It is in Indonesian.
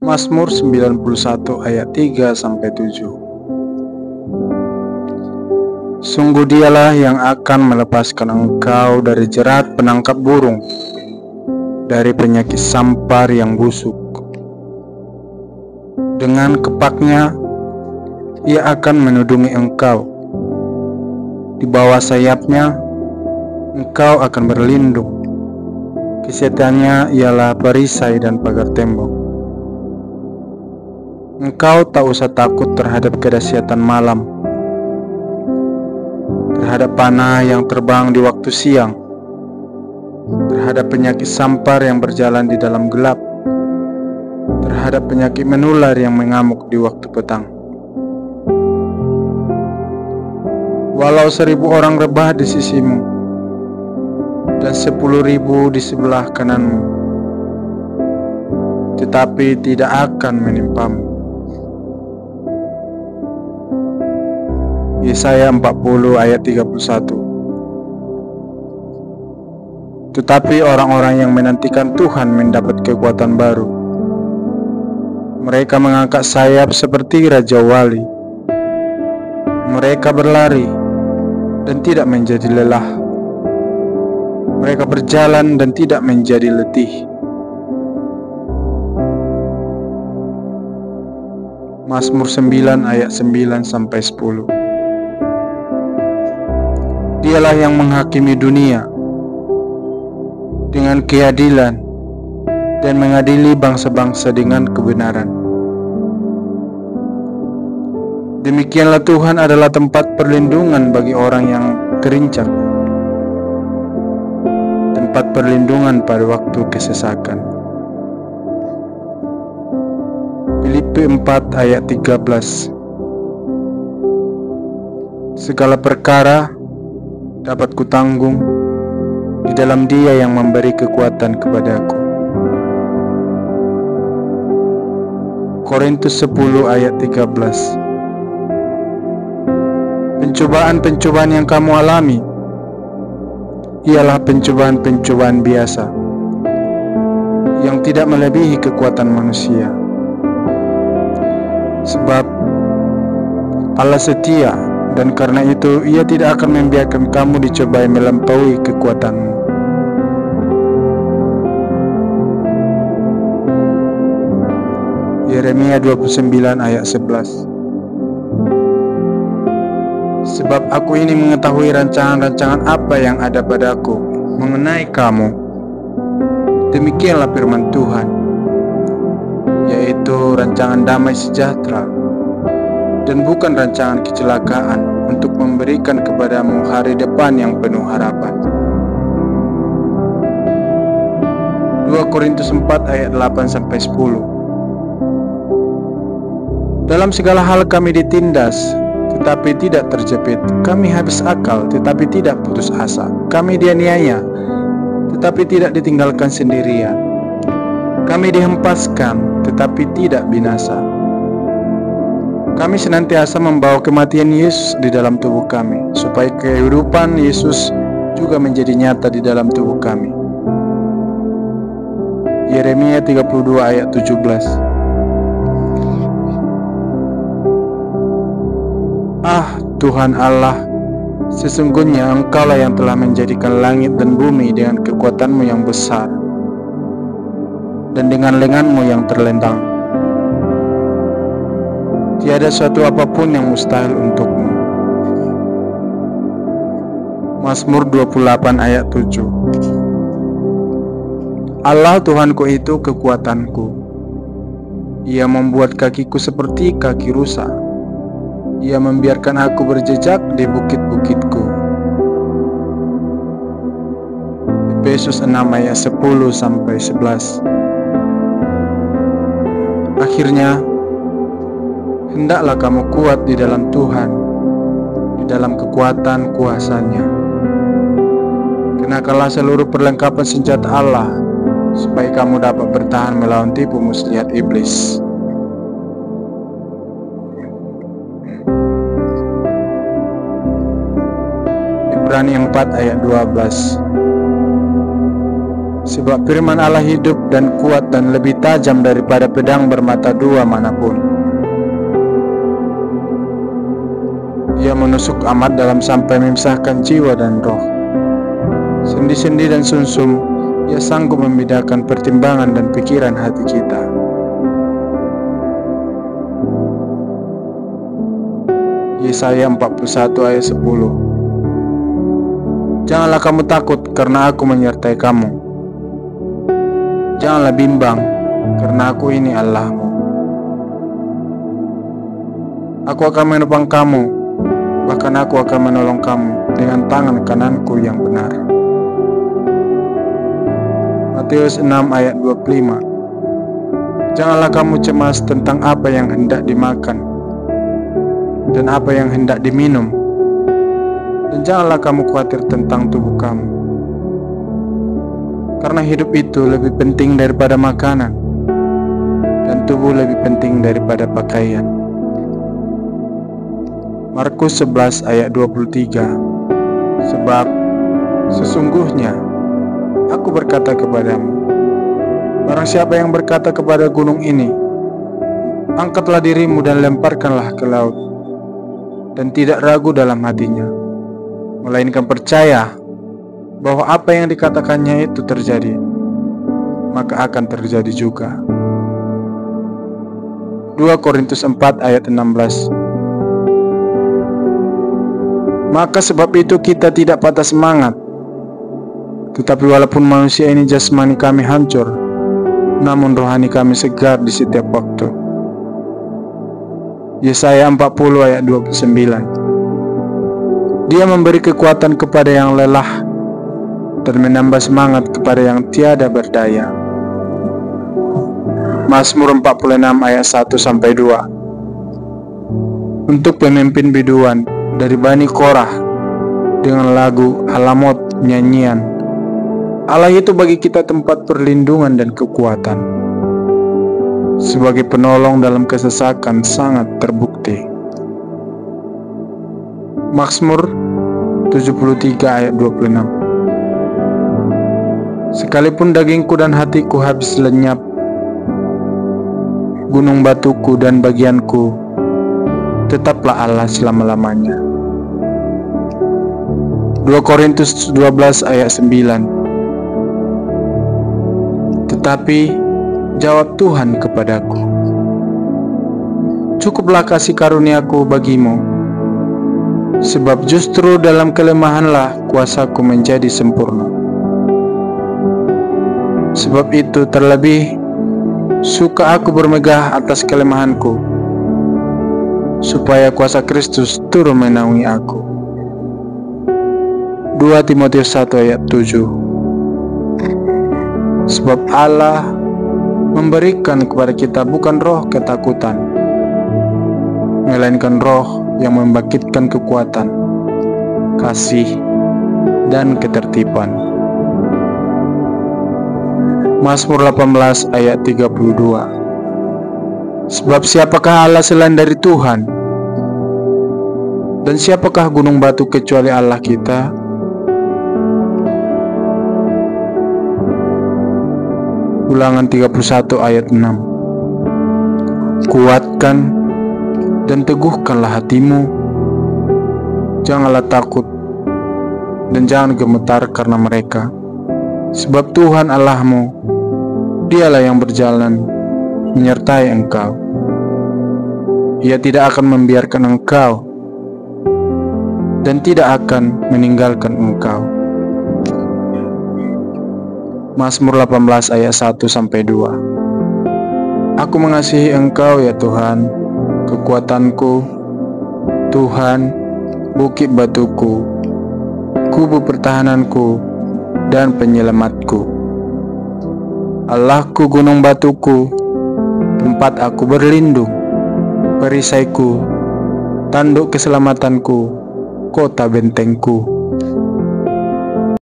Mazmur 91 ayat 3-7. Sungguh dialah yang akan melepaskan engkau dari jerat penangkap burung, dari penyakit sampar yang busuk. Dengan kepaknya, ia akan menudungi engkau. Di bawah sayapnya, engkau akan berlindung. Kesehatannya ialah perisai dan pagar tembok. Engkau tak usah takut terhadap kedahsyatan malam, terhadap panah yang terbang di waktu siang, terhadap penyakit sampar yang berjalan di dalam gelap, terhadap penyakit menular yang mengamuk di waktu petang. Walau 1.000 orang rebah di sisimu dan 10.000 di sebelah kananmu, tetapi tidak akan menimpamu. Yesaya 40 ayat 31. Tetapi orang-orang yang menantikan Tuhan mendapat kekuatan baru. Mereka mengangkat sayap seperti Raja Wali. Mereka berlari dan tidak menjadi lelah. Mereka berjalan dan tidak menjadi letih. Mazmur 9 ayat 9-10. Dialah yang menghakimi dunia dengan keadilan dan mengadili bangsa-bangsa dengan kebenaran. Demikianlah Tuhan adalah tempat perlindungan bagi orang yang terincak, tempat perlindungan pada waktu kesesakan. Filipi 4 ayat 13. Segala perkara dapat kutanggung di dalam Dia yang memberi kekuatan kepadaku. Korintus 10 ayat 13. Pencobaan-pencobaan yang kamu alami ialah pencobaan-pencobaan biasa yang tidak melebihi kekuatan manusia. Sebab Allah setia, dan karena itu Ia tidak akan membiarkan kamu dicobai melampaui kekuatanmu. Yeremia 29 ayat 11. Sebab aku ini mengetahui rancangan-rancangan apa yang ada padaku mengenai kamu. Demikianlah firman Tuhan, yaitu rancangan damai sejahtera dan bukan rancangan kecelakaan, untuk memberikan kepadamu hari depan yang penuh harapan. 2 Korintus 4 ayat 8-10. Dalam segala hal kami ditindas, tetapi tidak terjepit. Kami habis akal, tetapi tidak putus asa. Kami dianiaya, tetapi tidak ditinggalkan sendirian. Kami dihempaskan, tetapi tidak binasa. Kami senantiasa membawa kematian Yesus di dalam tubuh kami, supaya kehidupan Yesus juga menjadi nyata di dalam tubuh kami. Yeremia 32 ayat 17. Ah, Tuhan Allah, sesungguhnya Engkaulah yang telah menjadikan langit dan bumi dengan kekuatan-Mu yang besar dan dengan lengan-Mu yang terlentang. Tiada suatu apapun yang mustahil untukmu. Mazmur 28 ayat 7. Allah Tuhanku itu kekuatanku. Ia membuat kakiku seperti kaki rusa. Ia membiarkan aku berjejak di bukit-bukitku. Efesus 6 ayat 10-11. Akhirnya, hendaklah kamu kuat di dalam Tuhan, di dalam kekuatan kuasa-Nya. Kenakanlah seluruh perlengkapan senjata Allah, supaya kamu dapat bertahan melawan tipu muslihat iblis. Ibrani 4 ayat 12. Sebab firman Allah hidup dan kuat dan lebih tajam daripada pedang bermata dua manapun. Ia menusuk amat dalam sampai memisahkan jiwa dan roh, sendi-sendi dan sumsum. Ia sanggup membedakan pertimbangan dan pikiran hati kita. Yesaya 41 ayat 10. Janganlah kamu takut karena aku menyertai kamu. Janganlah bimbang karena aku ini Allahmu. Aku akan menopang kamu, bahkan aku akan menolong kamu dengan tangan kananku yang benar. Matius 6 ayat 25. Janganlah kamu cemas tentang apa yang hendak dimakan dan apa yang hendak diminum, dan janganlah kamu khawatir tentang tubuh kamu, karena hidup itu lebih penting daripada makanan, dan tubuh lebih penting daripada pakaian. Markus 11 ayat 23. Sebab sesungguhnya aku berkata kepadamu, barang siapa yang berkata kepada gunung ini, angkatlah dirimu dan lemparkanlah ke laut, dan tidak ragu dalam hatinya, melainkan percaya bahwa apa yang dikatakannya itu terjadi, maka akan terjadi juga. 2 Korintus 4 ayat 16. Maka sebab itu kita tidak patah semangat. Tetapi walaupun manusia ini jasmani kami hancur, namun rohani kami segar di setiap waktu. Yesaya 40 ayat 29. Dia memberi kekuatan kepada yang lelah dan menambah semangat kepada yang tiada berdaya. Mazmur 46 ayat 1-2. Untuk pemimpin biduan dari Bani Korah dengan lagu Alamot nyanyian, Allah itu bagi kita tempat perlindungan dan kekuatan, sebagai penolong dalam kesesakan sangat terbukti. Mazmur 73 ayat 26. Sekalipun dagingku dan hatiku habis lenyap, gunung batuku dan bagianku, tetaplah Allah selama-lamanya. 2 Korintus 12 ayat 9. Tetapi jawab Tuhan kepadaku, cukuplah kasih karuniaku bagimu, sebab justru dalam kelemahanlah kuasaku menjadi sempurna. Sebab itu terlebih suka aku bermegah atas kelemahanku, supaya kuasa Kristus turun menaungi aku. 2 Timotius 1 ayat 7. Sebab Allah memberikan kepada kita bukan roh ketakutan, melainkan roh yang membangkitkan kekuatan, kasih, dan ketertiban. Mazmur 18 ayat 32. Sebab siapakah Allah selain dari Tuhan? Dan siapakah gunung batu kecuali Allah kita? Ulangan 31 ayat 6. Kuatkan dan teguhkanlah hatimu, janganlah takut dan jangan gemetar karena mereka, sebab Tuhan Allahmu, Dialah yang berjalan menyertai engkau. Ia tidak akan membiarkan engkau dan tidak akan meninggalkan engkau. Mazmur 18 ayat 1-2. Aku mengasihi engkau ya Tuhan, kekuatanku, Tuhan, bukit batuku, kubu pertahananku, dan penyelamatku. Allahku, gunung batuku, tempat aku berlindung, perisaiku, tanduk keselamatanku, kota bentengku.